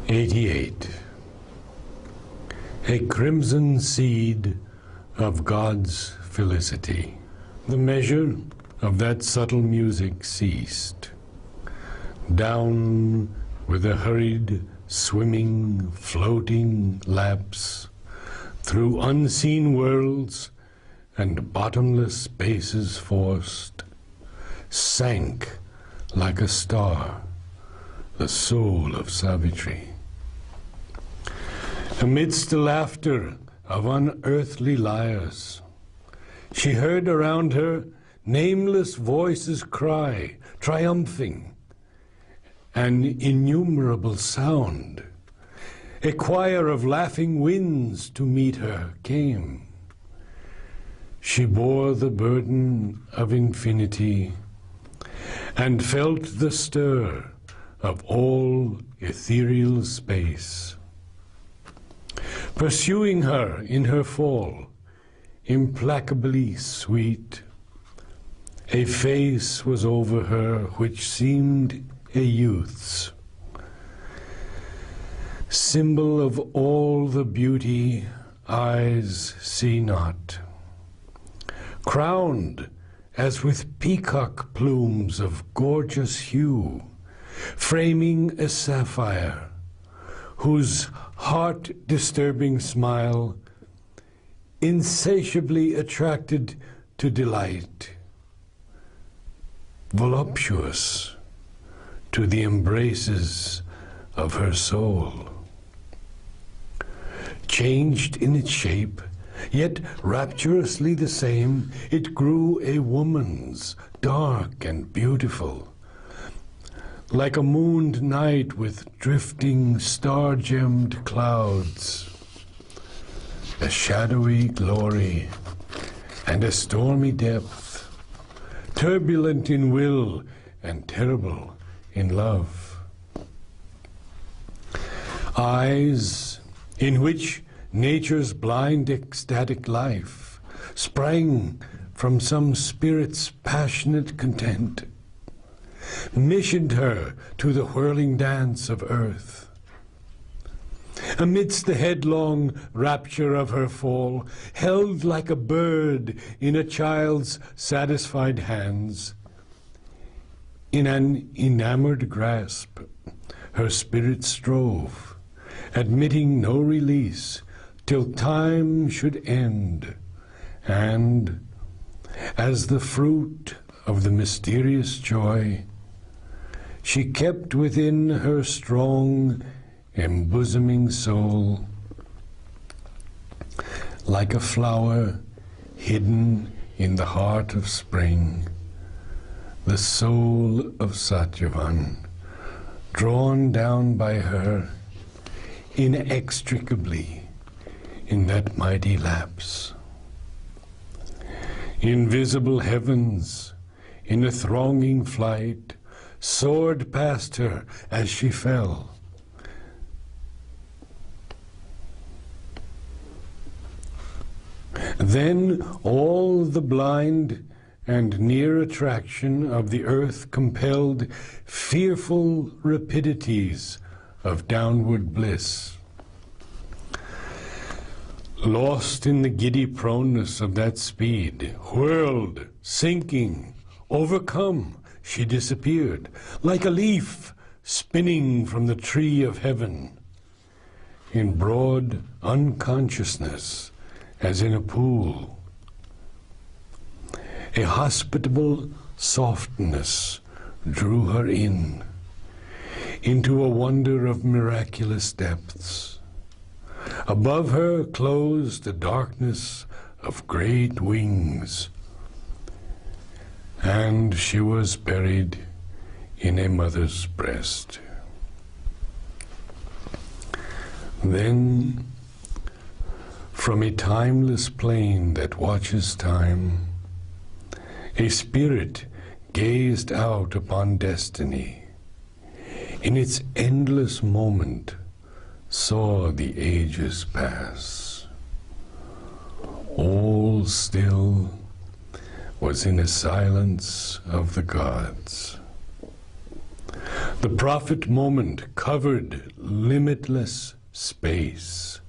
88. A crimson seed of God's felicity. The measure of that subtle music ceased. Down with a hurried, swimming, floating lapse, through unseen worlds and bottomless spaces forced, sank like a star the soul of Savitri. Amidst the laughter of unearthly lyres, she heard around her nameless voices cry, triumphing. An innumerable sound, a choir of laughing winds to meet her came. She bore the burden of infinity and felt the stir of all ethereal space. Pursuing her in her fall, implacably sweet, a face was over her which seemed a youth's, symbol of all the beauty eyes see not, crowned as with peacock plumes of gorgeous hue, framing a sapphire whose heart-disturbing smile insatiably attracted to delight, voluptuous to the embraces of her soul. Changed in its shape, yet rapturously the same, it grew a woman's, dark and beautiful, like a mooned night with drifting star-gemmed clouds, a shadowy glory and a stormy depth, turbulent in will and terrible in love. Eyes in which nature's blind ecstatic life sprang from some spirit's passionate content, missioned her to the whirling dance of earth. Amidst the headlong rapture of her fall, held like a bird in a child's satisfied hands, in an enamored grasp, her spirit strove, admitting no release till time should end, and, as the fruit of the mysterious joy, she kept within her strong, embosoming soul, like a flower hidden in the heart of spring, the soul of Satyavan, drawn down by her inextricably in that mighty lapse. Invisible heavens, in a thronging flight, soared past her as she fell. Then all the blind and near attraction of the earth compelled fearful rapidities of downward bliss. Lost in the giddy proneness of that speed, whirled, sinking, overcome, she disappeared, like a leaf spinning from the tree of heaven, in broad unconsciousness, as in a pool. A hospitable softness drew her in, into a wonder of miraculous depths. Above her closed the darkness of great wings, and she was buried in a mother's breast. Then, from a timeless plain that watches time, a spirit gazed out upon destiny. In its endless moment, saw the ages pass. All still was in a silence of the gods. The prophet moment covered limitless space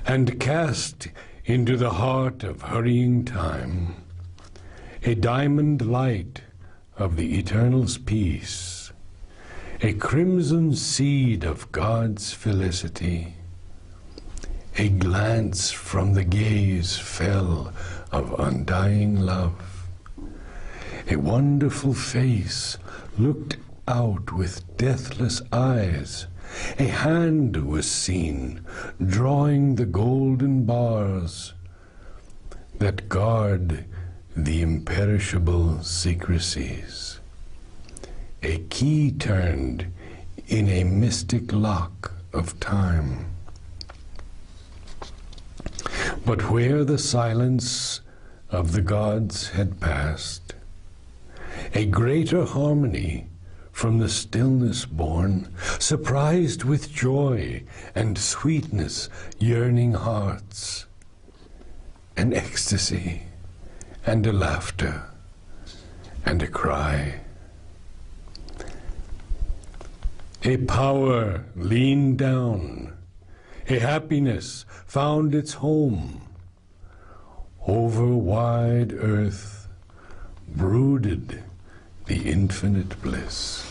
and cast into the heart of hurrying time a diamond light of the Eternal's peace, a crimson seed of God's felicity. A glance from the gaze fell of undying love. A wonderful face looked out with deathless eyes. A hand was seen drawing the golden bars that guard the imperishable secrecies. A key turned in a mystic lock of time. But where the silence of the gods had passed, a greater harmony from the stillness born, surprised with joy and sweetness yearning hearts, an ecstasy and a laughter and a cry. A power leaned down, a happiness found its home. Over wide earth brooded the infinite bliss.